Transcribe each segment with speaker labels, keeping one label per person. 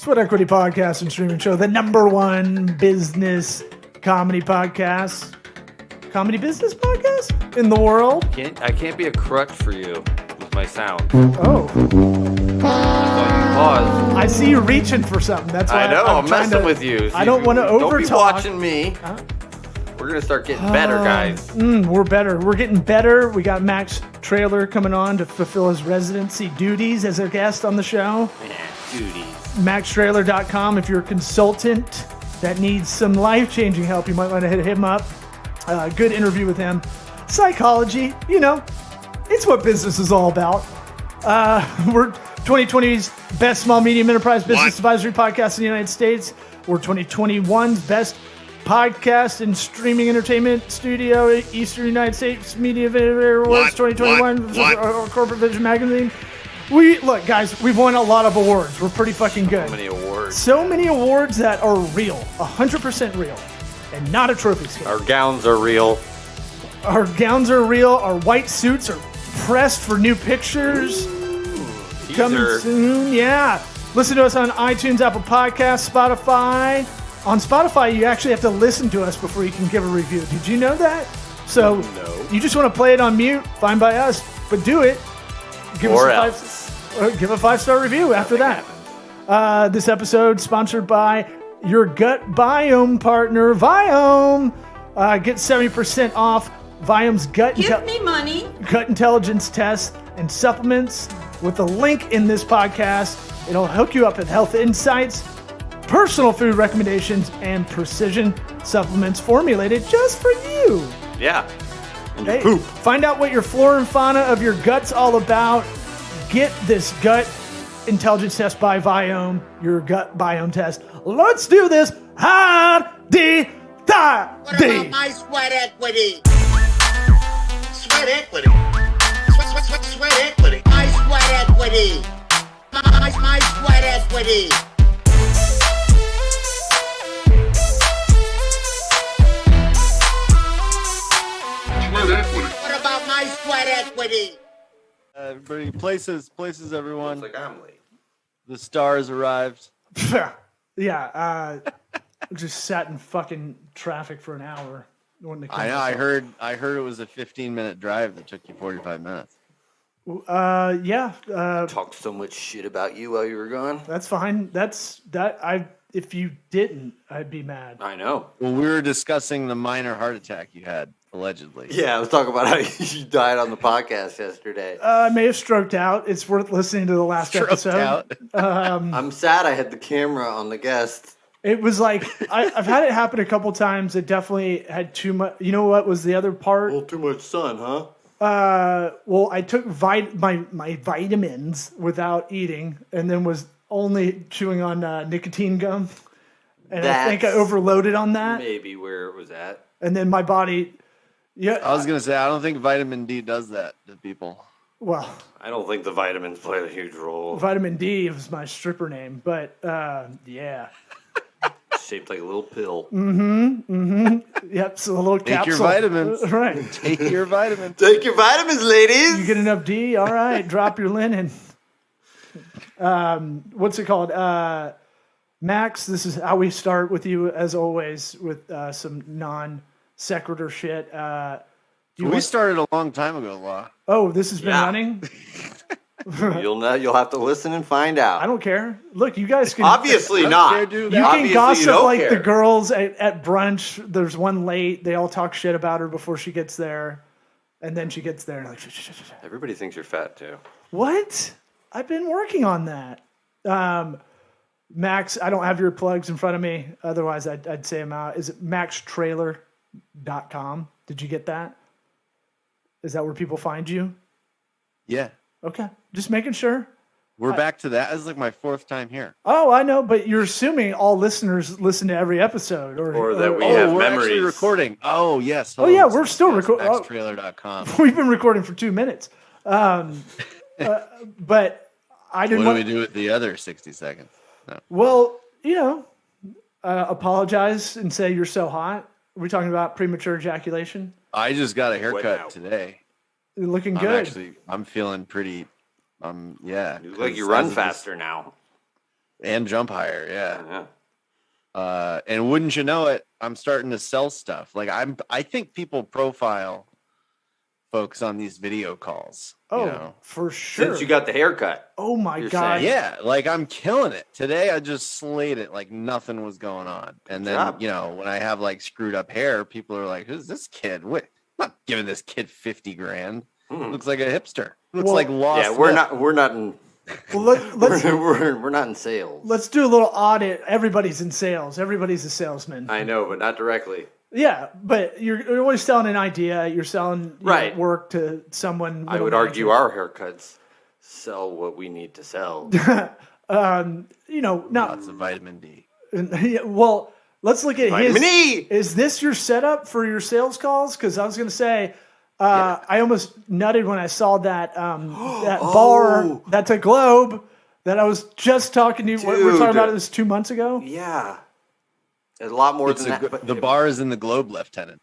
Speaker 1: Sweat Equity Podcast and Streaming Show, the #1 business comedy podcast, comedy business podcast in the world.
Speaker 2: I can't be a crutch for you with my sound.
Speaker 1: Oh.
Speaker 2: Pause.
Speaker 1: I see you reaching for something. That's why
Speaker 2: I know. I'm messing with you.
Speaker 1: I don't want to overtalk.
Speaker 2: Don't be watching me. We're going to start getting better, guys.
Speaker 1: We're better. We're getting better. We got Max Traylor coming on to fulfill his residency duties as a guest on the show.
Speaker 2: Yeah, duties.
Speaker 1: MaxTrailer.com. If you're a consultant that needs some life-changing help, you might want to hit him up. Good interview with him. Psychology, it's what business is all about. We're 2020's best small medium enterprise business advisory podcast in the United States. We're 2021's best podcast and streaming entertainment studio, Eastern United States Media Awards 2021, Corporate Vision Magazine. Look, guys, we've won a lot of awards. We're pretty fucking good. So many awards that are real, 100% real, and not a trophy scale.
Speaker 2: Our gowns are real.
Speaker 1: Our gowns are real. Our white suits are pressed for new pictures. Coming soon, yeah. Listen to us on iTunes, Apple Podcasts, Spotify. On Spotify, you actually have to listen to us before you can give a review. Did you know that? So you just want to play it on mute, fine by us, but do it. Give a 5-star review after that. This episode sponsored by your gut biome partner, Viome. Get 70% off Viome's gut intelligence tests and supplements with the link in this podcast. It'll hook you up with health insights, personal food recommendations, and precision supplements formulated just for you.
Speaker 2: Yeah. And
Speaker 1: hey, poop. Find out what your flora and fauna of your gut's all about. Get this gut intelligence test by Viome, your gut biome test. Let's do this. Ha-dee-da-dee.
Speaker 3: What about my sweat equity? Sweat equity. Sweat equity. My sweat equity. My sweat equity. What about my sweat equity?
Speaker 4: Everybody, places, everyone.
Speaker 2: Looks like I'm late.
Speaker 4: The stars arrived.
Speaker 1: Yeah, just sat in fucking traffic for an hour.
Speaker 4: I heard it was a 15-minute drive that took you 45 minutes.
Speaker 1: Yeah.
Speaker 2: Talked so much shit about you while you were gone.
Speaker 1: That's fine. If you didn't, I'd be mad.
Speaker 2: I know.
Speaker 4: Well, we were discussing the minor heart attack you had, allegedly.
Speaker 2: Yeah, I was talking about how you died on the podcast yesterday.
Speaker 1: I may have stroked out. It's worth listening to the last episode.
Speaker 2: I'm sad I had the camera on the guest.
Speaker 1: It was like, I've had it happen a couple times. It definitely had too much. You know what was the other part?
Speaker 2: A little too much sun, huh?
Speaker 1: Well, I took my vitamins without eating, and then was only chewing on nicotine gum, and I think I overloaded on that.
Speaker 2: Maybe where it was at.
Speaker 1: And then my body. Yeah,
Speaker 4: I was gonna say I don't think vitamin D does that to people.
Speaker 1: Well,
Speaker 2: I don't think the vitamins play a huge role.
Speaker 1: Vitamin D was my stripper name, but yeah.
Speaker 2: Shaped like a little pill.
Speaker 1: Yep, so a little capsule.
Speaker 4: Take your vitamins.
Speaker 1: Right.
Speaker 4: Take your vitamins.
Speaker 2: Take your vitamins, ladies.
Speaker 1: You get enough D, all right. Drop your linen. What's it called? Max, this is how we start with you, as always, with some non-sequitur shit.
Speaker 4: We started a long time ago, Law.
Speaker 1: Oh, this has been running?
Speaker 2: You'll have to listen and find out.
Speaker 1: I don't care. Look, you guys can...
Speaker 2: Obviously not.
Speaker 1: You can gossip like the girls at brunch. There's one late. They all talk shit about her before she gets there. And then she gets there and like...
Speaker 2: Everybody thinks you're fat, too.
Speaker 1: What? I've been working on that. Max, I don't have your plugs in front of me. Otherwise, I'd say them out. Is it MaxTrailer.com? Did you get that? Is that where people find you?
Speaker 4: Yeah.
Speaker 1: Okay. Just making sure.
Speaker 4: We're back to that. This is like my 4th time here.
Speaker 1: Oh, I know, but you're assuming all listeners listen to every episode. Or
Speaker 2: that we have
Speaker 4: we're
Speaker 2: memories.
Speaker 4: Actually recording. Oh, yes.
Speaker 1: Oh, yeah, we're still recording.
Speaker 4: MaxTrailer.com.
Speaker 1: We've been recording for 2 minutes. But I didn't
Speaker 4: What do we do with the other 60 seconds? No.
Speaker 1: Well, apologize and say you're so hot. Are we talking about premature ejaculation?
Speaker 4: I just got a haircut today.
Speaker 1: You're looking good.
Speaker 4: I'm feeling pretty. Yeah.
Speaker 2: You look like you run faster now.
Speaker 4: And jump higher, yeah.
Speaker 2: Yeah.
Speaker 4: And wouldn't you know it, I'm starting to sell stuff. Like I think people profile folks on these video calls.
Speaker 1: Oh,
Speaker 4: you know?
Speaker 1: for sure.
Speaker 2: Since you got the haircut.
Speaker 1: Oh my
Speaker 2: You're
Speaker 1: God.
Speaker 2: saying.
Speaker 4: Yeah, like I'm killing it. Today I just slayed it like nothing was going on. And then,
Speaker 2: job.
Speaker 4: when I have like screwed up hair, people are like, who's this kid? What? I'm not giving this kid 50 grand. Looks like a hipster. Looks like lost.
Speaker 2: Yeah, we're not in
Speaker 1: Well, let's
Speaker 2: we're not in sales.
Speaker 1: let's do a little audit. Everybody's in sales. Everybody's a salesman.
Speaker 2: I know, but not directly.
Speaker 1: Yeah, but you're always selling an idea. You're selling
Speaker 2: Right.
Speaker 1: work to someone.
Speaker 2: I would argue our haircuts sell what we need to sell.
Speaker 1: not
Speaker 4: Lots of vitamin D.
Speaker 1: well. Let's look at
Speaker 2: Vitamin E!
Speaker 1: Is this your setup for your sales calls? Because I was going to say, I almost nutted when I saw that that bar, that's a globe that I was just talking to you. We were talking about this 2 months ago.
Speaker 2: Yeah. A lot more than that. But
Speaker 4: The bar is in the Globe, Lieutenant.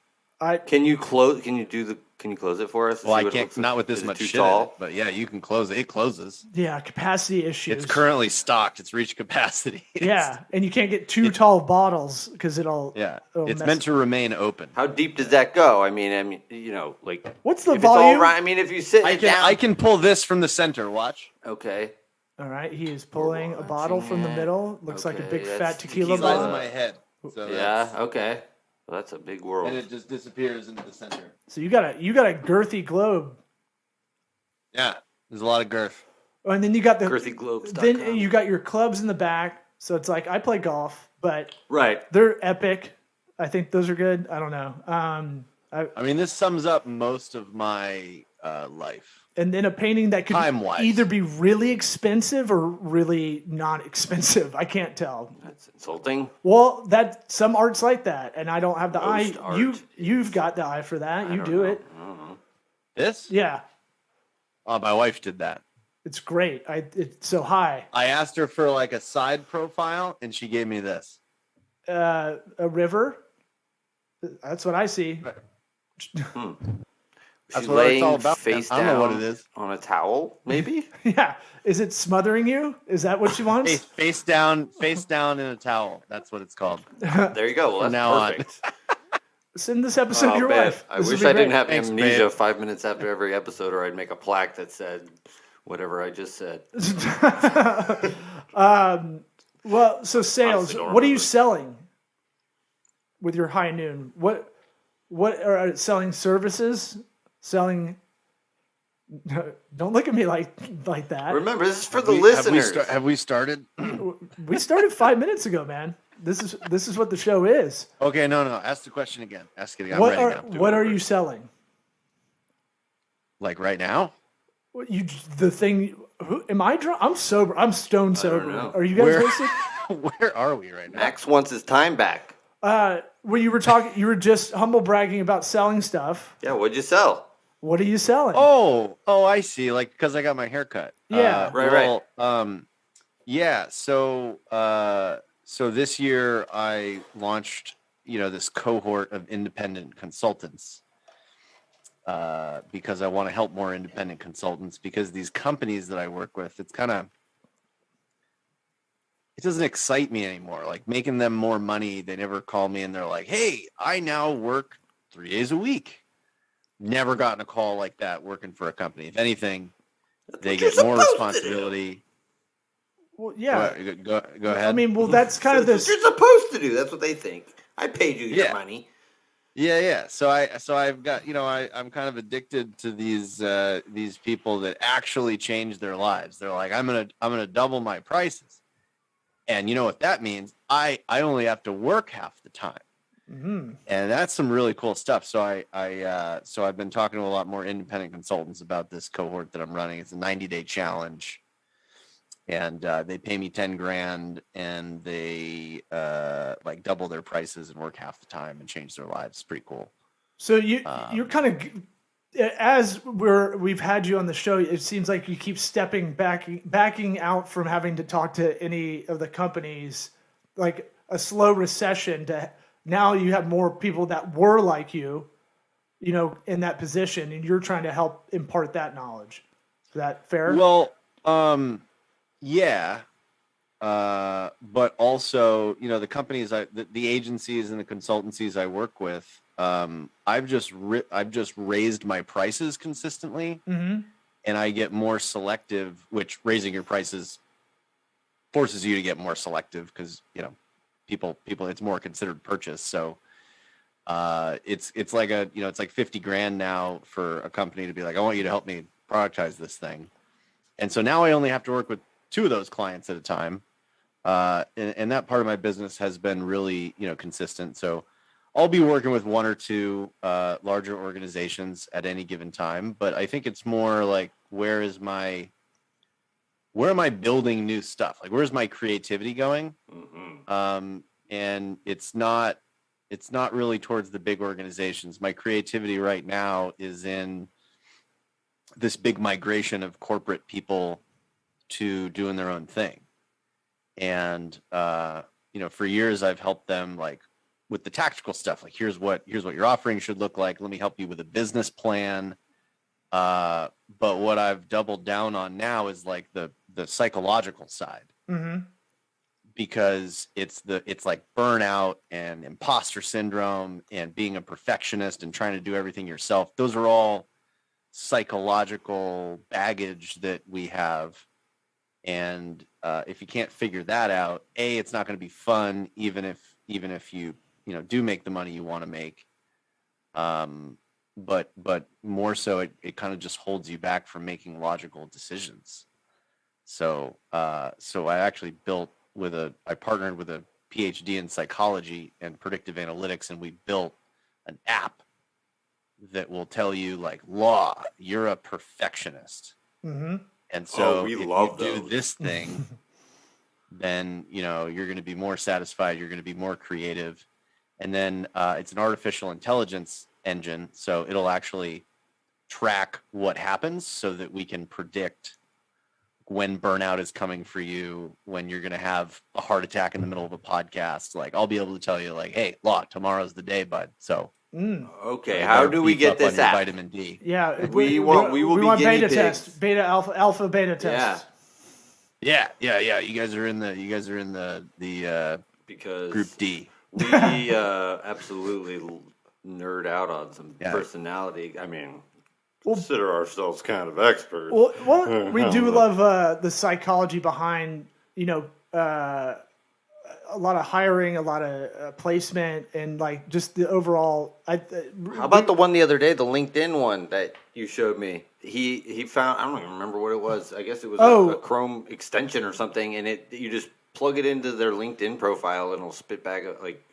Speaker 2: Can you close it for us?
Speaker 4: Well, I can't, not with this much shit in it, but yeah, you can close it. It closes.
Speaker 1: Yeah, capacity issues.
Speaker 4: It's currently stocked. It's reached capacity.
Speaker 1: Yeah, and you can't get too tall bottles because it'll.
Speaker 4: Yeah,
Speaker 1: it'll
Speaker 4: it's
Speaker 1: mess-
Speaker 4: meant to remain open.
Speaker 2: How deep does that go? I mean, like
Speaker 1: What's the
Speaker 2: if it's all
Speaker 1: volume?
Speaker 2: right. I mean, if you sit it down.
Speaker 4: I can pull this from the center. Watch.
Speaker 2: Okay.
Speaker 1: All right, he is pulling a bottle from the middle. Looks like a
Speaker 2: Okay,
Speaker 1: big
Speaker 2: that's
Speaker 1: fat tequila
Speaker 2: tequila.
Speaker 4: Size of
Speaker 1: bottle.
Speaker 4: my head. So
Speaker 2: Yeah. Okay. Well, that's a big world.
Speaker 4: and it just disappears into the center.
Speaker 1: So you got a girthy globe,
Speaker 4: Yeah, there's a lot of girth.
Speaker 1: oh, and then you got the
Speaker 2: Girthyglobes.com.
Speaker 1: then you got your clubs in the back. So it's like I play golf, but
Speaker 2: Right.
Speaker 1: they're epic. I think those are good. I don't know.
Speaker 4: I mean, this sums up most of my life.
Speaker 1: And then a painting that could
Speaker 4: Time-wise.
Speaker 1: either be really expensive or really not expensive. I can't tell.
Speaker 2: That's insulting.
Speaker 1: Well, that some art's like that, and I don't have the
Speaker 2: Most
Speaker 1: eye.
Speaker 2: art
Speaker 1: You've got the eye for that. You
Speaker 2: don't
Speaker 1: do
Speaker 2: know.
Speaker 1: it.
Speaker 2: I don't know.
Speaker 4: This?
Speaker 1: Yeah,
Speaker 4: Oh, my wife did that.
Speaker 1: it's great. It's so high.
Speaker 4: I asked her for like a side profile, and she gave me this.
Speaker 1: A river. That's what I see.
Speaker 4: That's
Speaker 2: She's
Speaker 4: what it's
Speaker 2: laying
Speaker 4: all about.
Speaker 2: face
Speaker 4: I don't know what
Speaker 2: down
Speaker 4: it is.
Speaker 2: on a towel, maybe.
Speaker 1: Yeah. Is it smothering you? Is that what she wants?
Speaker 4: Face down in a towel. That's what it's called.
Speaker 2: There you go. Well, that's
Speaker 4: now on.
Speaker 2: perfect.
Speaker 1: Send this episode to
Speaker 2: Oh,
Speaker 1: your
Speaker 2: man.
Speaker 1: wife.
Speaker 2: I
Speaker 1: This
Speaker 2: wish
Speaker 1: would
Speaker 2: I
Speaker 1: be
Speaker 2: didn't
Speaker 1: great.
Speaker 2: have
Speaker 4: Thanks,
Speaker 2: amnesia
Speaker 4: babe.
Speaker 2: 5 minutes after every episode, or I'd make a plaque that said whatever I just said.
Speaker 1: Well, so sales.
Speaker 2: Honestly, don't
Speaker 1: What are you
Speaker 2: remember.
Speaker 1: selling with your high noon? What are selling services? Selling. Don't look at me like that.
Speaker 2: Remember, this is for the
Speaker 4: Have we
Speaker 2: listeners.
Speaker 4: have we started?
Speaker 1: We started 5 minutes ago, man. This is what the show is.
Speaker 4: Okay, no. Ask the question again. Ask it again. I'm
Speaker 1: What
Speaker 4: ready
Speaker 1: are
Speaker 4: now.
Speaker 1: what are you selling?
Speaker 4: Like right now?
Speaker 1: The thing. Who am I drunk? I'm sober. I'm stone sober.
Speaker 2: know.
Speaker 1: Are you guys
Speaker 4: Where-
Speaker 1: wasted?
Speaker 4: Where are we right now?
Speaker 2: Max wants his time back.
Speaker 1: Well, you were talking. You were just humble bragging about selling stuff.
Speaker 2: Yeah, what'd you sell?
Speaker 1: What are you selling?
Speaker 4: Oh, I see. Like because I got my hair cut.
Speaker 1: Yeah.
Speaker 2: Right.
Speaker 4: Yeah. So this year I launched, this cohort of independent consultants. Because I want to help more independent consultants, because these companies that I work with, it doesn't excite me anymore. Like making them more money. They never call me and they're like, hey, I now work 3 days a week. Never gotten a call like that working for a company. If anything, they get more responsibility.
Speaker 1: Well, yeah.
Speaker 4: Go ahead.
Speaker 1: I mean, well, that's kind of
Speaker 2: That's
Speaker 1: this.
Speaker 2: what you're supposed to do. That's what they think. I paid you your
Speaker 4: Yeah.
Speaker 2: money.
Speaker 4: Yeah. So I've got, I'm kind of addicted to these people that actually change their lives. They're like, I'm gonna double my prices, and you know what that means? I only have to work half the time, and that's some really cool stuff. So I've been talking to a lot more independent consultants about this cohort that I'm running. It's a 90-day challenge. And they pay me 10 grand, and they like double their prices and work half the time and change their lives. It's pretty cool.
Speaker 1: So you're kind of, as we've had you on the show, it seems like you keep backing out from having to talk to any of the companies, like a slow recession. To now you have more people that were like you, in that position, and you're trying to help impart that knowledge. Is that fair?
Speaker 4: Well, yeah. but also, you know, the companies, the agencies and the consultancies I work with, I've just raised my prices consistently,
Speaker 1: Mm-hmm.
Speaker 4: and I get more selective. Which raising your prices forces you to get more selective because, you know, people it's more considered purchase. So it's like it's like 50 grand now for a company to be like, I want you to help me productize this thing. And so now I only have to work with 2 of those clients at a time. And that part of my business has been really, you know, consistent. So I'll be working with 1 or 2 larger organizations at any given time. But I think it's more like, where am I building new stuff? Like, where's my creativity going?
Speaker 2: Mm-hmm.
Speaker 4: And it's not really towards the big organizations. My creativity right now is in this big migration of corporate people to doing their own thing. And, you know, for years I've helped them like with the tactical stuff, like here's what your offering should look like. Let me help you with a business plan. But what I've doubled down on now is like the psychological side,
Speaker 1: Mm-hmm.
Speaker 4: because it's like burnout and imposter syndrome and being a perfectionist and trying to do everything yourself. Those are all psychological baggage that we have. And if you can't figure that out, it's not going to be fun, even if you do make the money you want to make. But more so, it kind of just holds you back from making logical decisions. So I actually I partnered with a PhD in psychology and predictive analytics, and we built an app that will tell you, like, Law, you're a perfectionist.
Speaker 1: Mm-hmm.
Speaker 4: And so
Speaker 2: we
Speaker 4: if
Speaker 2: love
Speaker 4: you do
Speaker 2: those.
Speaker 4: this thing, then, you know, you're going to be more satisfied. You're going to be more creative. And then it's an artificial intelligence engine. So it'll actually track what happens so that we can predict when burnout is coming for you, when you're going to have a heart attack in the middle of a podcast. Like, I'll be able to tell you, like, hey, Law, tomorrow's the day, bud. So
Speaker 2: Okay,
Speaker 4: you
Speaker 2: how
Speaker 4: better
Speaker 2: do we
Speaker 4: beef
Speaker 2: get
Speaker 4: up on
Speaker 2: this
Speaker 4: your
Speaker 2: app?
Speaker 4: vitamin D.
Speaker 1: Yeah,
Speaker 2: We will be guinea
Speaker 1: beta
Speaker 2: pigs.
Speaker 1: test, beta alpha beta test.
Speaker 4: Yeah. You guys are in the
Speaker 2: Because
Speaker 4: group D.
Speaker 2: we absolutely nerd out on some personality. I mean, consider ourselves kind of experts.
Speaker 1: Well, we do love the psychology behind, you know, a lot of hiring, a lot of placement, and like just the overall.
Speaker 2: How about the one the other day, the LinkedIn one that you showed me? He found, I don't even remember what it was. I guess it was a Chrome extension or something, and you just plug it into their LinkedIn profile and it'll spit back like,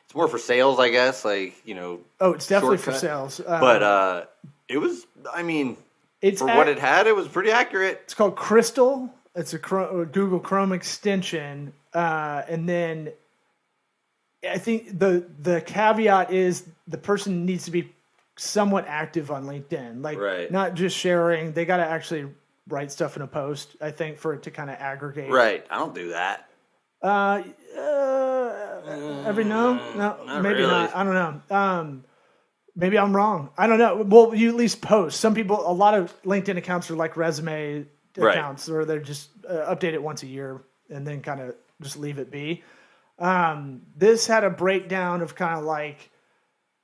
Speaker 2: it's more for sales, I guess. Like, you know.
Speaker 1: Oh, it's definitely for
Speaker 2: shortcut.
Speaker 1: sales.
Speaker 2: But it was, I mean, for what it had, it was pretty accurate.
Speaker 1: It's called Crystal. It's a Google Chrome extension. And then I think the caveat is the person needs to be somewhat active on LinkedIn, like not just sharing. They got to actually write stuff in a post, I think, for it to kind of aggregate.
Speaker 2: Right. I don't do that.
Speaker 1: Maybe
Speaker 2: not
Speaker 1: really.
Speaker 2: not.
Speaker 1: I don't know. Maybe I'm wrong. I don't know. Well, you at least post. Some people, a lot of LinkedIn accounts are like resume accounts, or they're just update it once a year and then kind of just leave it be. This had a breakdown of kind of like,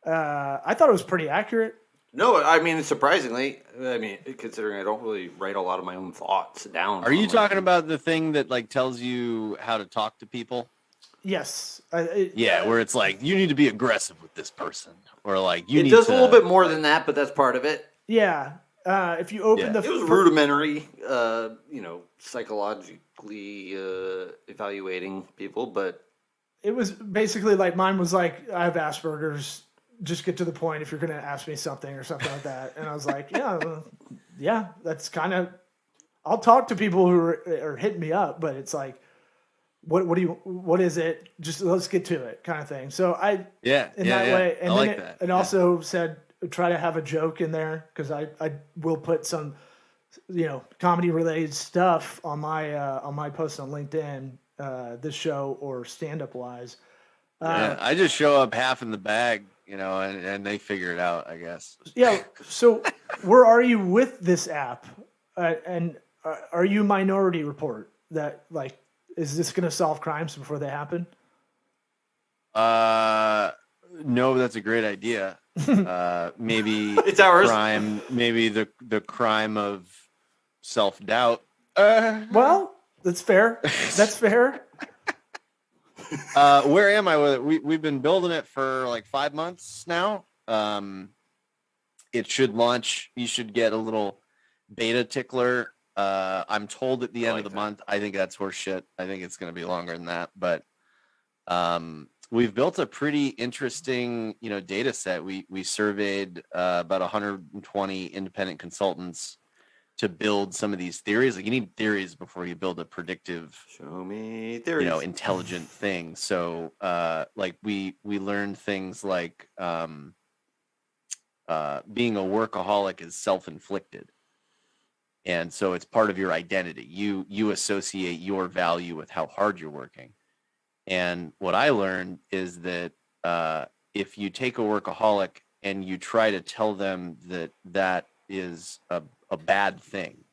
Speaker 1: I thought it was pretty accurate.
Speaker 2: No, I mean, surprisingly, considering I don't really write a lot of my own thoughts down.
Speaker 4: Are you talking about the thing that like tells you how to talk to people?
Speaker 1: Yes.
Speaker 4: Where it's like, you need to be aggressive with this person, or like
Speaker 2: it does a little bit more than that, but that's part of it.
Speaker 1: Yeah. If you open
Speaker 2: it was rudimentary, psychologically evaluating people, but
Speaker 1: it was basically like mine was like, I have Asperger's. Just get to the point if you're going to ask me something or something like that. And I was like, yeah, that's kind of. I'll talk to people who are hitting me up, but it's like, what is it? Just let's get to it, kind of thing. So way, and
Speaker 4: I
Speaker 1: then
Speaker 4: like that.
Speaker 1: It also said try to have a joke in there because I will put some, comedy related stuff on my post on LinkedIn, this show or stand up wise.
Speaker 4: I just show up half in the bag, and they figure it out, I guess.
Speaker 1: Yeah. So where are you with this app? And are you Minority Report? That like Is this going to solve crimes before they happen?
Speaker 4: No, that's a great idea. Maybe
Speaker 2: It's ours.
Speaker 4: crime. Maybe the crime of self-doubt.
Speaker 1: Well, that's fair. That's fair.
Speaker 4: Where am I with it? We've been building it for like 5 months now. It should launch. You should get a little beta tickler. I'm told at the end of the month. I think that's horse shit. I think it's going to be longer than that. But we've built a pretty interesting, data set. We surveyed about 120 independent consultants to build some of these theories. Like, you need theories before you build a predictive,
Speaker 2: show me theories,
Speaker 4: intelligent thing. So like we learned things like being a workaholic is self-inflicted. And so it's part of your identity. You associate your value with how hard you're working. And what I learned is that if you take a workaholic and you try to tell them that is a bad thing,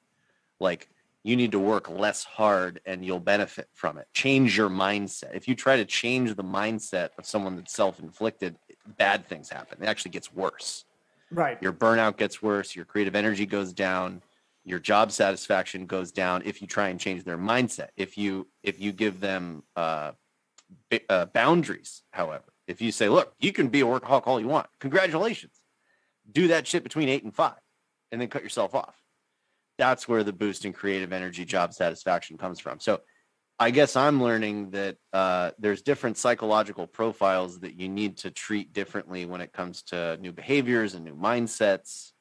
Speaker 4: like you need to work less hard and you'll benefit from it. Change your mindset. If you try to change the mindset of someone that's self-inflicted, bad things happen. It actually gets worse.
Speaker 1: Right.
Speaker 4: Your burnout gets worse. Your creative energy goes down. Your job satisfaction goes down if you try and change their mindset. If you give them boundaries, however, if you say, look, you can be a workaholic all you want. Congratulations. Do that shit between 8 and 5 and then cut yourself off. That's where the boost in creative energy, job satisfaction comes from. So I guess I'm learning that there's different psychological profiles that you need to treat differently when it comes to new behaviors and new mindsets.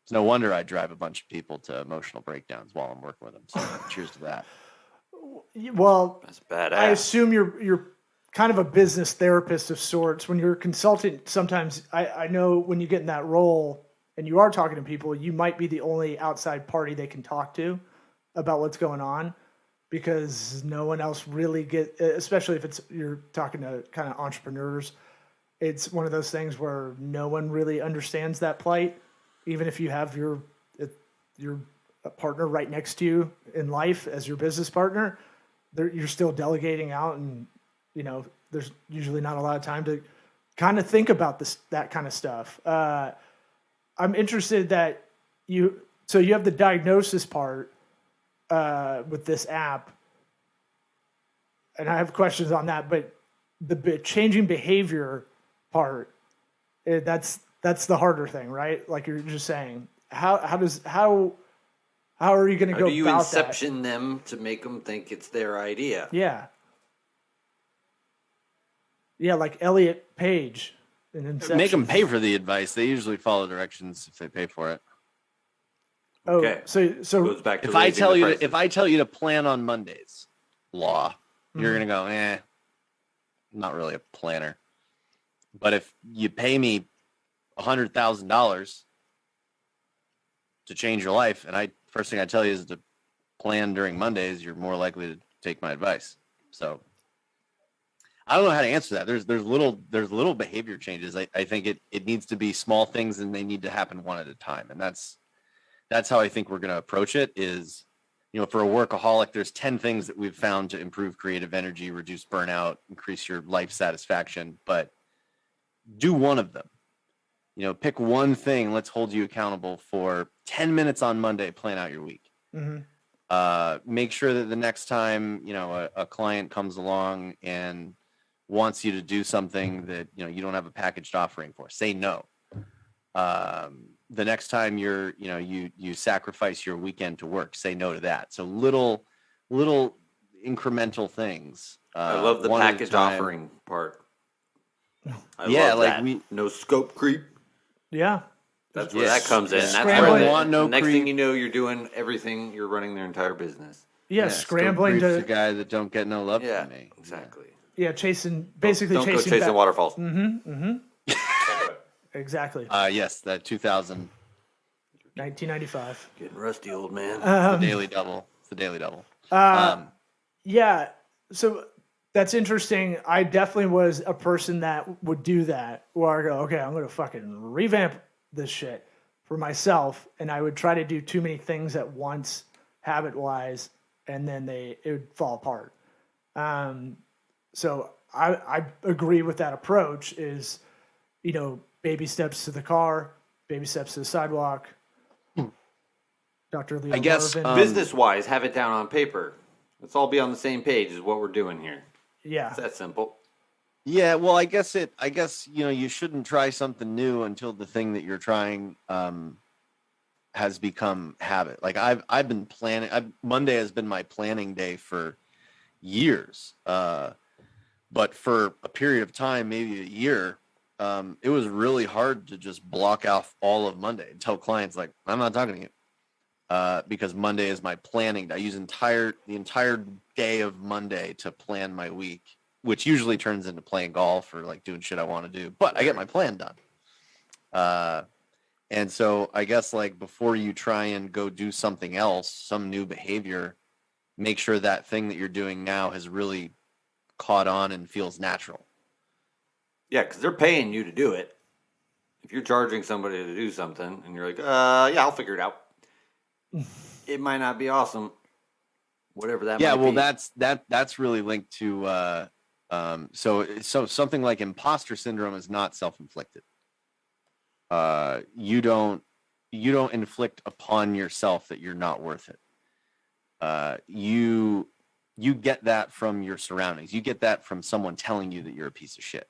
Speaker 4: It's no wonder I drive a bunch of people to emotional breakdowns while I'm working with them. So cheers to that.
Speaker 1: Well,
Speaker 2: that's badass.
Speaker 1: I assume you're kind of a business therapist of sorts. When you're a consultant, sometimes I know when you get in that role and you are talking to people, you might be the only outside party they can talk to about what's going on, because no one else really especially if you're talking to kind of entrepreneurs. It's one of those things where no one really understands that plight, even if you have your partner right next to you in life as your business partner. You're still delegating out, and there's usually not a lot of time to kind of think about that kind of stuff. I'm interested that you have the diagnosis part with this app, and I have questions on that, but the changing behavior part, that's the harder thing, right? Like you're just saying, how are you going to go
Speaker 2: do you
Speaker 1: about
Speaker 2: inception them to make them think it's their idea?
Speaker 1: Yeah. Yeah, like Elliot Page in Inception.
Speaker 4: Make them pay for the advice. They usually follow directions if they pay for it.
Speaker 1: Oh,
Speaker 2: okay.
Speaker 1: So
Speaker 2: goes back to
Speaker 4: if I tell you to plan on Mondays, you're gonna go, I'm not really a planner. But if you pay me $100,000 to change your life, and first thing I tell you is to plan during Mondays, you're more likely to take my advice. So I don't know how to answer that. There's little behavior changes. I think it needs to be small things, and they need to happen one at a time. And that's how I think we're going to approach it is, for a workaholic, there's 10 things that we've found to improve creative energy, reduce burnout, increase your life satisfaction, but do one of them. Pick one thing. Let's hold you accountable for 10 minutes on Monday. Plan out your week. Mm-hmm. Make sure that the next time, a client comes along and wants you to do something that, you don't have a packaged offering for, say no. The next time you sacrifice your weekend to work, say no to that. So little incremental things.
Speaker 2: I love the package offering part. I love that. No scope creep.
Speaker 1: Yeah.
Speaker 2: That's where that comes in. That's
Speaker 1: Scrambling.
Speaker 2: the next thing you know, you're doing everything. You're running their entire business.
Speaker 1: Yeah, scrambling to
Speaker 4: the guy that don't get no love from me.
Speaker 2: Exactly.
Speaker 1: Yeah, chasing
Speaker 2: don't go chasing waterfalls.
Speaker 1: Mm-hmm. Exactly.
Speaker 4: Yes, that 2000.
Speaker 1: 1995.
Speaker 2: Getting rusty, old man.
Speaker 4: The Daily Double. It's the Daily Double.
Speaker 1: Yeah. So that's interesting. I definitely was a person that would do that, where I go, okay, I'm going to fucking revamp this shit for myself. And I would try to do too many things at once, habit-wise, and then it would fall apart. So I agree with that approach is, baby steps to the car, baby steps to the sidewalk. Dr. Leo
Speaker 4: I guess
Speaker 1: Marvin.
Speaker 2: Business-wise, have it down on paper. Let's all be on the same page is what we're doing here.
Speaker 1: Yeah.
Speaker 2: It's that simple.
Speaker 4: Yeah, well, I guess you shouldn't try something new until the thing that you're trying has become habit. Like I've been planning. Monday has been my planning day for years, but for a period of time, maybe a year, it was really hard to just block off all of Monday and tell clients like, I'm not talking to you, because Monday is my planning. I use the entire day of Monday to plan my week, which usually turns into playing golf or like doing shit I want to do, but I get my plan done. And so I guess like before you try and go do something else, some new behavior, make sure that thing that you're doing now has really caught on and feels natural.
Speaker 2: Yeah, because they're paying you to do it. If you're charging somebody to do something and you're like, yeah, I'll figure it out. It might not be awesome. Whatever that might be.
Speaker 4: Yeah, well, that's really linked to so something like imposter syndrome is not self-inflicted. You don't inflict upon yourself that you're not worth it. You get that from your surroundings. You get that from someone telling you that you're a piece of shit,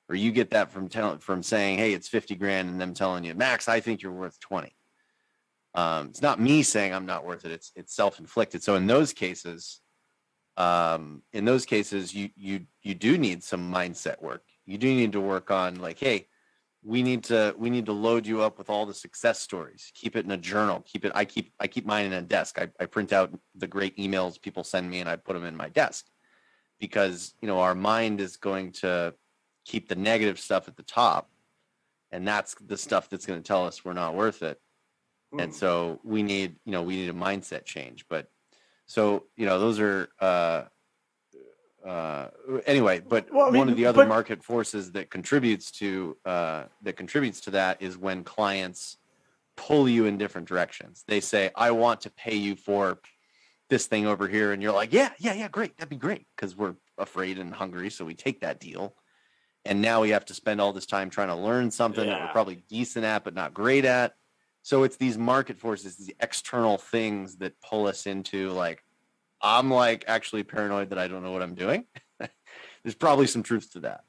Speaker 4: or you get that from saying, "Hey, it's 50 grand," and them telling you, "Max, I think you're worth 20." It's not me saying I'm not worth it. It's self-inflicted. So in those cases, you do need some mindset work. You do need to work on like, hey, we need to load you up with all the success stories. Keep it in a journal. I keep mine in a desk. I print out the great emails people send me and I put them in my desk, because our mind is going to keep the negative stuff at the top, and that's the stuff that's going to tell us we're not worth it. And so we need a mindset change. But so those are anyway. But one of the other market forces that contributes to that is when clients pull you in different directions. They say, "I want to pay you for this thing over here," and you're like, "Yeah, great, that'd be great," because we're afraid and hungry, so we take that deal. And now we have to spend all this time trying to learn something that we're probably decent at but not great at. So it's these market forces, these external things that pull us into like, I'm like actually paranoid that I don't know what I'm doing. There's probably some truth to that.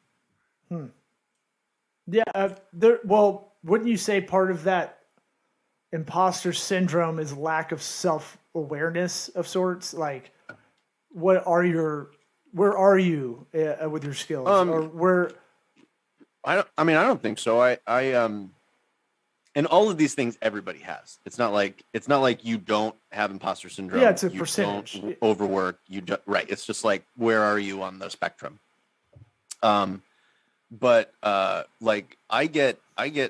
Speaker 1: Yeah. Wouldn't you say part of that imposter syndrome is lack of self-awareness of sorts? Like, where are you with your skills? Or where?
Speaker 4: I don't think so. And all of these things everybody has. It's not like you don't have imposter syndrome.
Speaker 1: Yeah, it's a
Speaker 4: you
Speaker 1: percentage.
Speaker 4: Don't overwork. Right. It's just like, where are you on the spectrum? But like I get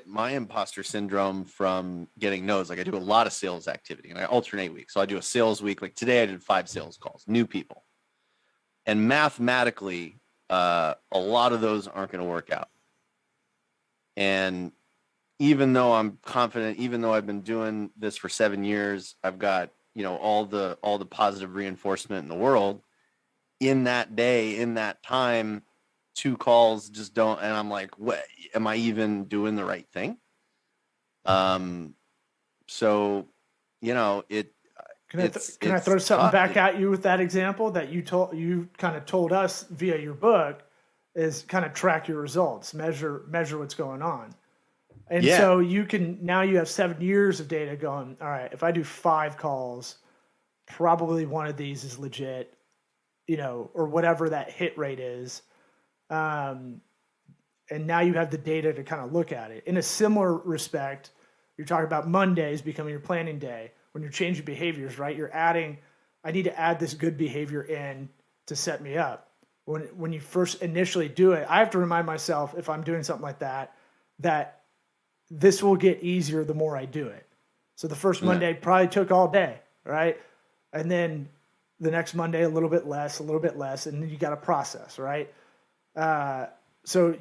Speaker 4: my imposter syndrome from getting no's. Like I do a lot of sales activity and I alternate weeks. So I do a sales week. Like today I did 5 sales calls, new people. And mathematically, a lot of those aren't going to work out. And even though I'm confident, even though I've been doing this for 7 years, I've got, all the positive reinforcement in the world. In that day, in that time, 2 calls just don't, and I'm like, what, am I even doing the right thing? So,
Speaker 1: Can I throw something back at you with that example that you kind of told us via your book is kind of track your results, measure what's going on. And so you have 7 years of data going, all right, if I do 5 calls, probably one of these is legit, or whatever that hit rate is. And now you have the data to kind of look at it. In a similar respect, you're talking about Mondays becoming your planning day. When you're changing behaviors, right? I need to add this good behavior in to set me up. When you first initially do it, I have to remind myself, if I'm doing something like that this will get easier the more I do it. So the first Monday probably took all day, right? And then the next Monday, a little bit less, and then you got to process, right? So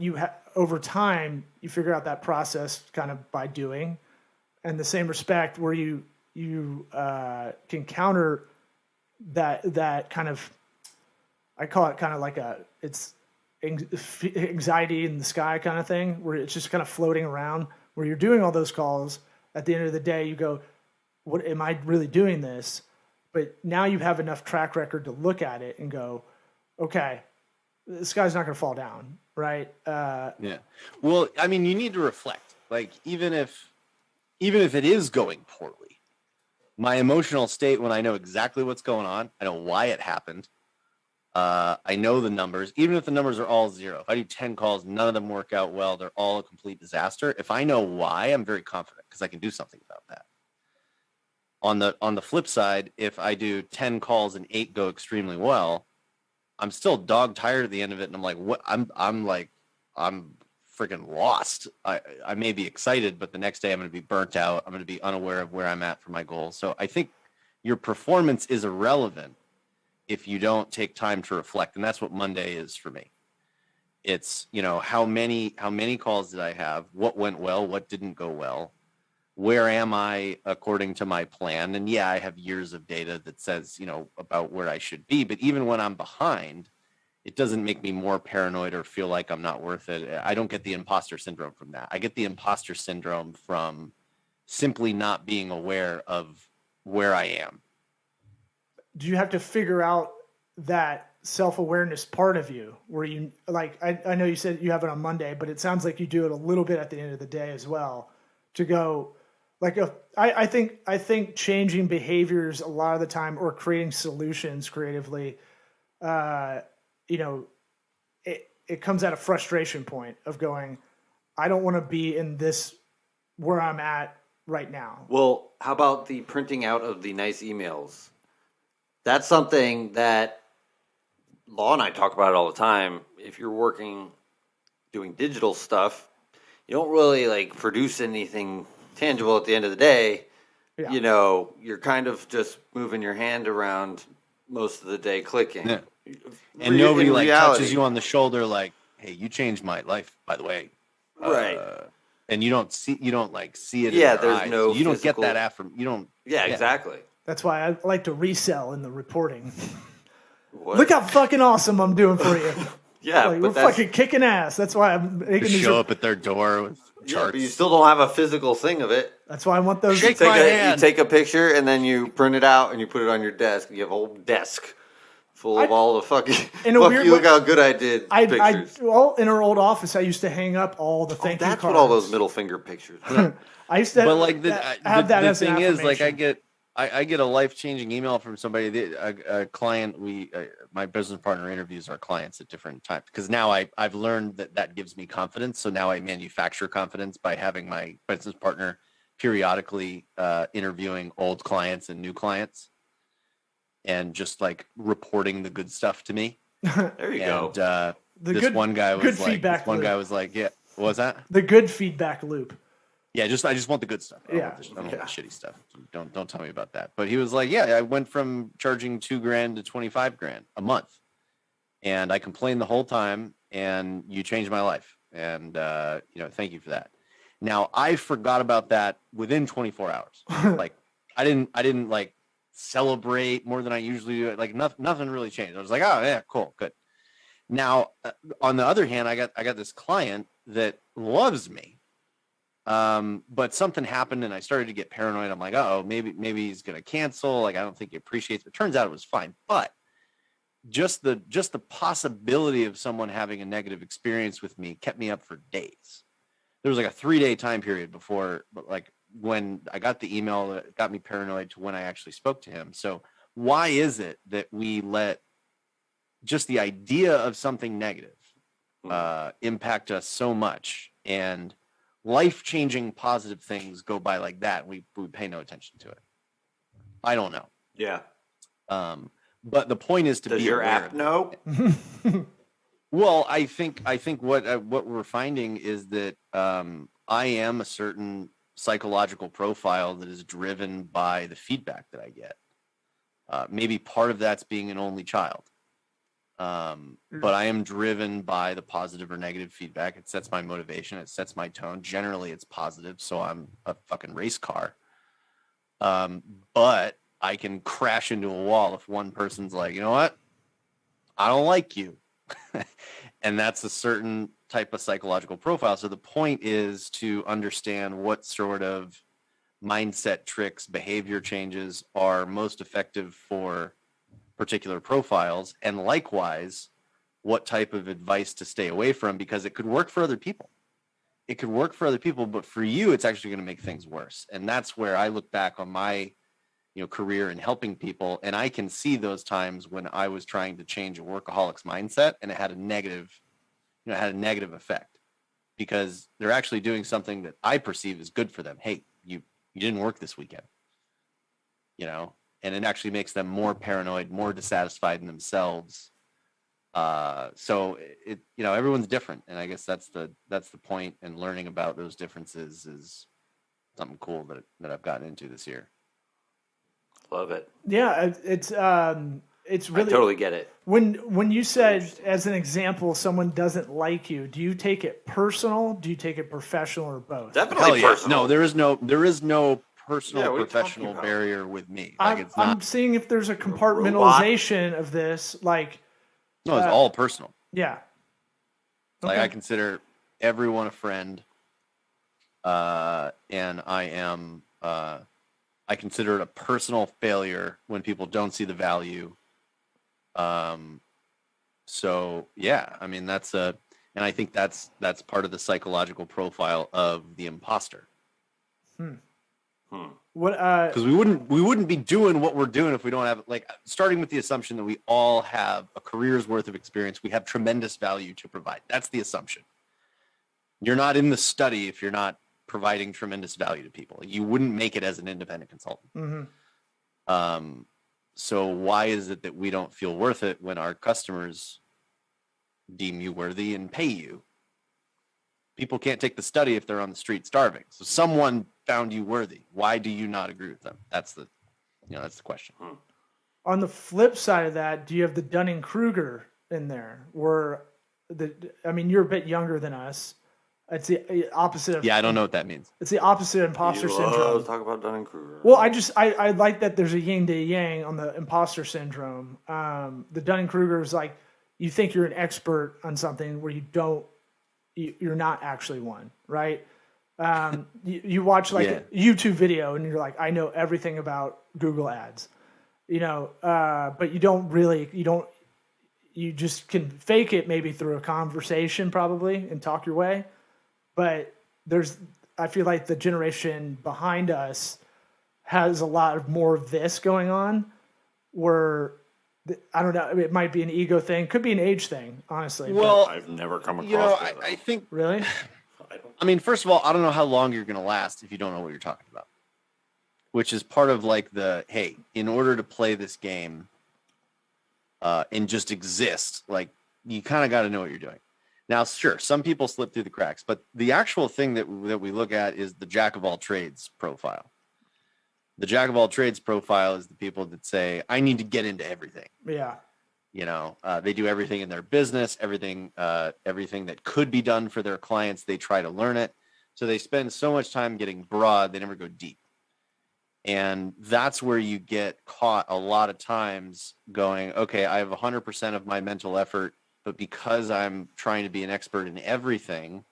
Speaker 1: over time, you figure out that process kind of by doing. And the same respect where you can counter that kind of, I call it kind of like it's anxiety in the sky kind of thing, where it's just kind of floating around, where you're doing all those calls. At the end of the day, you go, what am I really doing this? But now you have enough track record to look at it and go, okay, this guy's not going to fall down, right?
Speaker 4: Yeah. Well, I mean, you need to reflect. Like, even if it is going poorly, my emotional state when I know exactly what's going on, I know why it happened. I know the numbers, even if the numbers are all zero. If I do 10 calls, none of them work out well, they're all a complete disaster. If I know why, I'm very confident because I can do something about that. On the flip side, if I do 10 calls and 8 go extremely well, I'm still dog tired at the end of it, and I'm like, what? I'm freaking lost. I may be excited, but the next day I'm going to be burnt out. I'm going to be unaware of where I'm at for my goals. So I think your performance is irrelevant if you don't take time to reflect, and that's what Monday is for me. It's, how many calls did I have? What went well? What didn't go well? Where am I according to my plan? And yeah, I have years of data that says, about where I should be. But even when I'm behind, it doesn't make me more paranoid or feel like I'm not worth it. I don't get the imposter syndrome from that. I get the imposter syndrome from simply not being aware of where I am.
Speaker 1: Do you have to figure out that self-awareness part of you where you, like, I know you said you have it on Monday, but it sounds like you do it a little bit at the end of the day as well, to go, like, I think changing behaviors a lot of the time, or creating solutions creatively, it comes at a frustration point of going, I don't want to be in this where I'm at right now.
Speaker 2: Well, how about the printing out of the nice emails? That's something that Law and I talk about it all the time. If you're doing digital stuff, you don't really produce anything tangible at the end of the day. Yeah. You're kind of just moving your hand around most of the day clicking. Yeah.
Speaker 4: And nobody touches you on the shoulder like, hey, you changed my life, by the way.
Speaker 2: Right.
Speaker 4: And you don't see it.
Speaker 2: Yeah,
Speaker 4: in their eyes.
Speaker 2: No.
Speaker 4: You don't get that affirmation. You don't.
Speaker 2: Yeah, exactly.
Speaker 1: That's why I like to resell in the reporting. What? Look how fucking awesome I'm doing for you.
Speaker 2: Yeah,
Speaker 1: we're fucking kicking ass. That's why I'm making these.
Speaker 4: Show up at their door with charts.
Speaker 2: Yeah, but you still don't have a physical thing of it.
Speaker 1: That's why I want those.
Speaker 2: You take a picture and then you print it out and you put it on your desk. You have a whole desk full of all the fucking. Look how good I did. Pictures.
Speaker 1: In our old office, I used to hang up all the thank you cards.
Speaker 2: That's what all those middle finger pictures.
Speaker 1: I used to.
Speaker 4: But have that as an affirmation. The thing is, I get a life-changing email from somebody, a client. My business partner interviews our clients at different times, because now I've learned that gives me confidence. So now I manufacture confidence by having my business partner periodically interviewing old clients and new clients, and just reporting the good stuff to me.
Speaker 2: There you go.
Speaker 4: One guy was like, yeah, what was that?
Speaker 1: The good feedback loop.
Speaker 4: Yeah, I just want the good stuff. I don't want the shitty stuff. Don't tell me about that. But he was like, yeah, I went from charging $2,000 to $25,000 a month, and I complained the whole time, and you changed my life, and thank you for that. Now I forgot about that within 24 hours. I didn't celebrate more than I usually do. Nothing really changed. I was like, oh yeah, cool, good. Now on the other hand, I got this client that loves me. But something happened and I started to get paranoid. I'm like, maybe he's going to cancel. I don't think he appreciates it. It turns out it was fine. But just the possibility of someone having a negative experience with me kept me up for days. There was a 3-day time period before, when I got the email that got me paranoid to when I actually spoke to him. So why is it that we let just the idea of something negative, impact us so much, and life-changing positive things go by like that? We pay no attention to it. I don't know.
Speaker 2: Yeah.
Speaker 4: But the point is to
Speaker 2: Does
Speaker 4: be
Speaker 2: your
Speaker 4: aware.
Speaker 2: app know?
Speaker 4: Well, I think what we're finding is that I am a certain psychological profile that is driven by the feedback that I get. Maybe part of that's being an only child. But I am driven by the positive or negative feedback. It sets my motivation. It sets my tone. Generally, it's positive, so I'm a fucking race car. But I can crash into a wall if one person's like, you know what? I don't like you. And that's a certain type of psychological profile. So the point is to understand what sort of mindset tricks, behavior changes are most effective for particular profiles, and likewise, what type of advice to stay away from, because it could work for other people. It could work for other people, but for you, it's actually going to make things worse. And that's where I look back on my career in helping people, and I can see those times when I was trying to change a workaholic's mindset, and it had a negative effect, because they're actually doing something that I perceive as good for them. Hey, you didn't work this weekend, and it actually makes them more paranoid, more dissatisfied in themselves. So everyone's different, and I guess that's the point. And learning about those differences is something cool that I've gotten into this year.
Speaker 2: Love it.
Speaker 1: Yeah, it's really,
Speaker 2: I totally get it.
Speaker 1: When you said, as an example, someone doesn't like you, do you take it personal? Do you take it professional, or both?
Speaker 2: Definitely personal.
Speaker 4: No, there is no personal professional barrier with me.
Speaker 1: I'm seeing if there's a compartmentalization of this. Like,
Speaker 4: no, it's all personal.
Speaker 1: Yeah.
Speaker 4: Like, I consider everyone a friend, and I consider it a personal failure when people don't see the value. So yeah, I mean, and I think that's part of the psychological profile of the imposter.
Speaker 1: What?
Speaker 4: Because we wouldn't be doing what we're doing if we don't have, like, starting with the assumption that we all have a career's worth of experience. We have tremendous value to provide. That's the assumption. You're not in the study if you're not providing tremendous value to people. You wouldn't make it as an independent consultant. So why is it that we don't feel worth it when our customers deem you worthy and pay you? People can't take the study if they're on the street starving. So someone found you worthy. Why do you not agree with them? That's the question.
Speaker 1: On the flip side of that, do you have the Dunning-Kruger in there? You're a bit younger than us. It's the opposite of...
Speaker 4: Yeah, I don't know what that means.
Speaker 1: It's the opposite of imposter syndrome.
Speaker 2: Let's talk about Dunning-Kruger.
Speaker 1: Well, I like that there's a yin to yang on the imposter syndrome. The Dunning-Kruger is like, you think you're an expert on something where you're not actually one, right? You watch a YouTube video and you're like, I know everything about Google ads, but you just can fake it maybe through a conversation probably and talk your way. But I feel like the generation behind us has a lot more of this going on, where I don't know, it might be an ego thing, could be an age thing, honestly.
Speaker 4: Well,
Speaker 2: I've never come across it.
Speaker 4: I think...
Speaker 1: Really?
Speaker 4: I mean, first of all, I don't know how long you're going to last if you don't know what you're talking about, which is part of like hey, in order to play this game and just exist, like, you kind of got to know what you're doing. Now, sure, some people slip through the cracks, but the actual thing that we look at is the jack of all trades profile. The jack of all trades profile is the people that say, I need to get into everything.
Speaker 1: Yeah.
Speaker 4: They do everything in their business, everything that could be done for their clients. They try to learn it. So they spend so much time getting broad, they never go deep. And that's where you get caught a lot of times going, okay, I have 100% of my mental effort, but because I'm trying to be an expert in everything,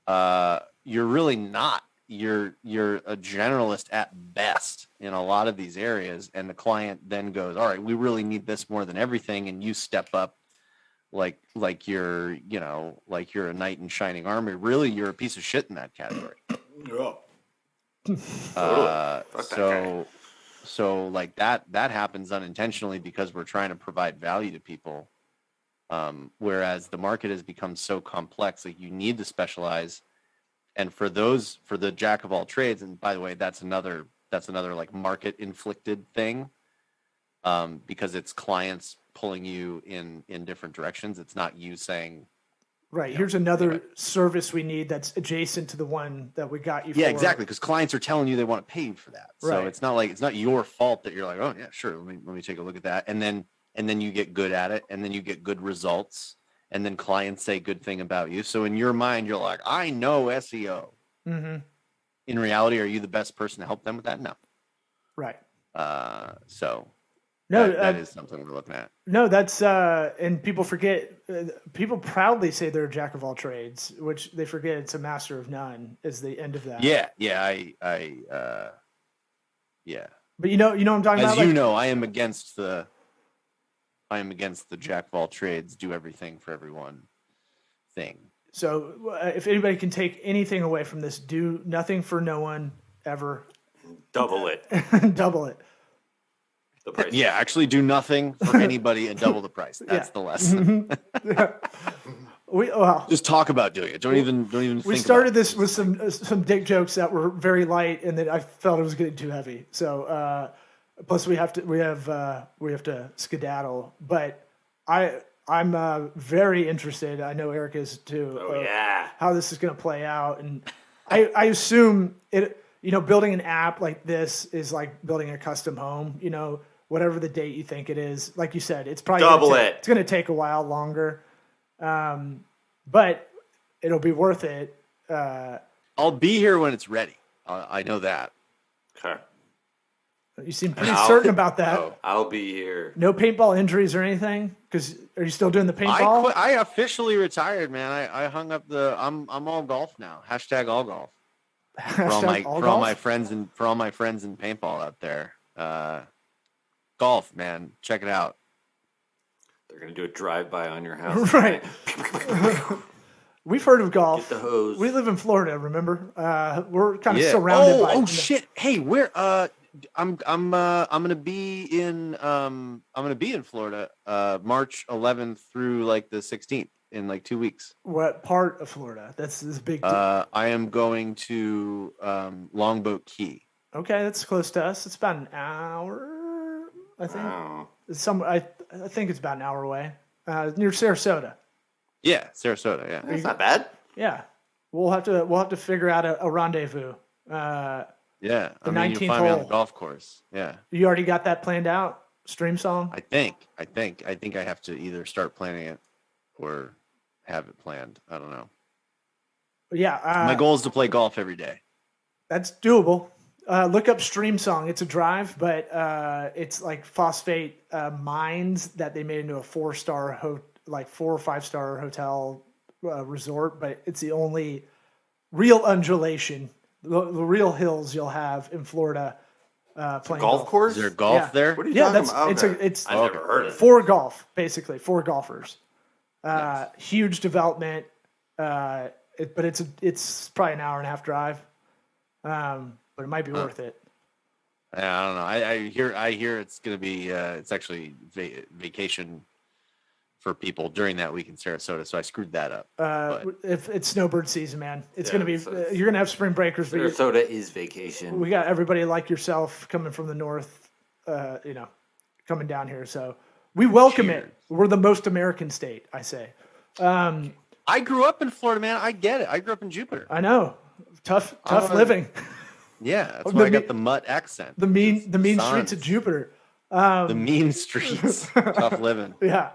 Speaker 4: you're really not. You're a generalist at best in a lot of these areas, and the client then goes, all right, we really need this more than everything, and you step up like you're a knight in shining armor. Really, you're a piece of shit in that category. So like that happens unintentionally because we're trying to provide value to people, whereas the market has become so complex, like, you need to specialize. And for the jack of all trades, and by the way, that's another like market inflicted thing, because it's clients pulling you in different directions. It's not you saying,
Speaker 1: right, here's another service we need that's adjacent to the one that we got you for.
Speaker 4: Yeah, exactly, because clients are telling you they want to pay you for that. So
Speaker 1: right.
Speaker 4: It's not your fault that you're like, oh yeah, sure, let me take a look at that, and then you get good at it, and then you get good results. And then clients say good thing about you. So in your mind, you're like, I know SEO.
Speaker 1: Mm-hmm.
Speaker 4: In reality, are you the best person to help them with that? No.
Speaker 1: Right.
Speaker 4: So
Speaker 1: No,
Speaker 4: that is something we're looking at.
Speaker 1: No, that's and people forget. People proudly say they're a jack of all trades, which they forget it's a master of none. Is the end of that?
Speaker 4: Yeah.
Speaker 1: But you know what I'm talking
Speaker 4: As
Speaker 1: about.
Speaker 4: you know, I am against the jack of all trades, do everything for everyone thing.
Speaker 1: So if anybody can take anything away from this, do nothing for no one ever.
Speaker 2: Double it.
Speaker 1: Double it.
Speaker 2: The price.
Speaker 4: Yeah, actually do nothing for anybody and double the price. That's the lesson. Just talk about doing it. Don't even think
Speaker 1: We started this with some dick jokes that were very light, and then I felt it was getting too heavy. So plus we have to skedaddle. But I'm very interested. I know Eric is too.
Speaker 2: Oh yeah.
Speaker 1: How this is going to play out, and I assume it. Building an app like this is like building a custom home. Whatever the date you think it is, like you said, it's probably
Speaker 2: double it.
Speaker 1: It's going to take a while longer, but it'll be worth it.
Speaker 4: I'll be here when it's ready. I know that.
Speaker 2: Okay.
Speaker 1: You seem pretty certain about that.
Speaker 2: Oh, I'll be here.
Speaker 1: No paintball injuries or anything? Because are you still doing the paintball?
Speaker 4: I officially retired, man. I hung up I'm all golf now. # all golf. For all my friends in paintball out there. Golf, man. Check it out.
Speaker 2: They're going to do a drive-by on your house.
Speaker 1: Right. We've heard of golf.
Speaker 2: Get the hose.
Speaker 1: We live in Florida, remember? We're kind of surrounded by
Speaker 4: shit. Hey, where I'm gonna be in Florida March 11th through like the 16th in like 2 weeks.
Speaker 1: What part of Florida? That's this big deal.
Speaker 4: I am going to Longboat Key.
Speaker 1: Okay, that's close to us. It's about an hour, I think.
Speaker 2: Wow.
Speaker 1: I think it's about an hour away. Near Sarasota.
Speaker 4: Yeah, Sarasota. Yeah,
Speaker 2: That's not bad.
Speaker 1: Yeah, we'll have to figure out a rendezvous.
Speaker 4: Yeah,
Speaker 1: the 19th
Speaker 4: you'll find me on the
Speaker 1: hole.
Speaker 4: golf course. Yeah,
Speaker 1: You already got that planned out? Stream song?
Speaker 4: I think I have to either start planning it or have it planned. I don't know.
Speaker 1: Yeah.
Speaker 4: My goal is to play golf every day.
Speaker 1: That's doable. Look up Stream Song. It's a drive, but it's like phosphate mines that they made into a 4-star 4 or 5-star hotel resort. But it's the only real undulation, the real hills you'll have in Florida. Playing
Speaker 2: golf course?
Speaker 4: Is there golf there?
Speaker 2: What are you talking about?
Speaker 1: It's
Speaker 2: I've never heard of it.
Speaker 1: for golf, basically 4 golfers. Nice. Huge development, but it's probably an hour and a half drive. But it might be worth it.
Speaker 4: I don't know. I hear it's going to be it's actually vacation for people during that week in Sarasota, so I screwed that up.
Speaker 1: If it's snowbird season, man, it's going to be. You're going to have spring breakers.
Speaker 2: Sarasota is vacation.
Speaker 1: We got everybody like yourself coming from the north, coming down here. So we welcome it. We're the most American state, I say.
Speaker 4: I grew up in Florida, man. I get it. I grew up in Jupiter.
Speaker 1: I know. Tough living.
Speaker 4: Yeah, that's why I got the mutt accent.
Speaker 1: The mean streets of Jupiter.
Speaker 4: The mean streets. Tough living.
Speaker 1: Yeah.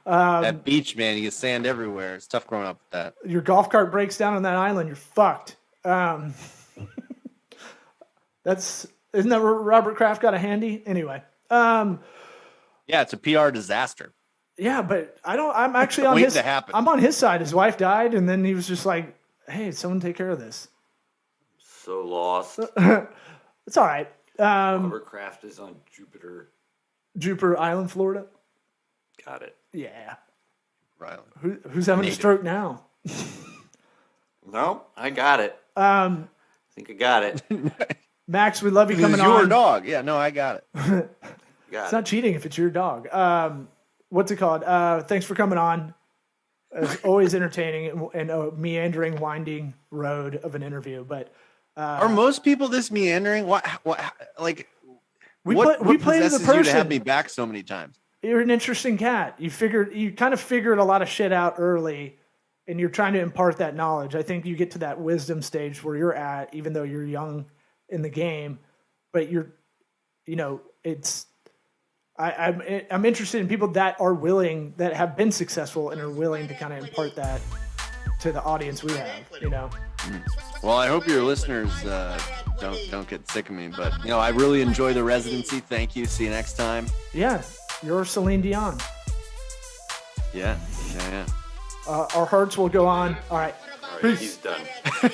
Speaker 4: That beach, man, you get sand everywhere. It's tough growing up with that.
Speaker 1: Your golf cart breaks down on that island, you're fucked. Isn't that where Robert Kraft got a handy? Anyway.
Speaker 4: Yeah, it's a PR disaster.
Speaker 1: Yeah, but I'm actually on his. I'm on his side. His wife died, and then he was just like, "Hey, someone take care of this."
Speaker 2: So lost.
Speaker 1: It's all right.
Speaker 2: Robert Kraft is on
Speaker 1: Jupiter Island, Florida.
Speaker 2: Got it.
Speaker 1: Yeah.
Speaker 4: Right.
Speaker 1: Who's having a stroke now?
Speaker 2: No, I got it. I think I got it.
Speaker 1: Max, we love you coming on.
Speaker 4: It's your dog. Yeah, no, I got it.
Speaker 1: It's not cheating if it's your dog. What's it called? Thanks for coming on. It's always entertaining and a meandering, winding road of an interview. But
Speaker 4: are most people this meandering? What like?
Speaker 1: We
Speaker 4: what
Speaker 1: play to the person.
Speaker 4: You to have me back so many times?
Speaker 1: You're an interesting cat. You kind of figured a lot of shit out early, and you're trying to impart that knowledge. I think you get to that wisdom stage where you're at, even though you're young in the game, but I'm interested in people that are willing, that have been successful and are willing to kind of impart that to the audience we have, you know.
Speaker 4: Well, I hope your listeners don't get sick of me, but you know, I really enjoy the residency. Thank you. See you next time.
Speaker 1: Yeah, you're Celine Dion.
Speaker 4: Yeah.
Speaker 1: Our hearts will go on. All right.
Speaker 2: All right, he's done.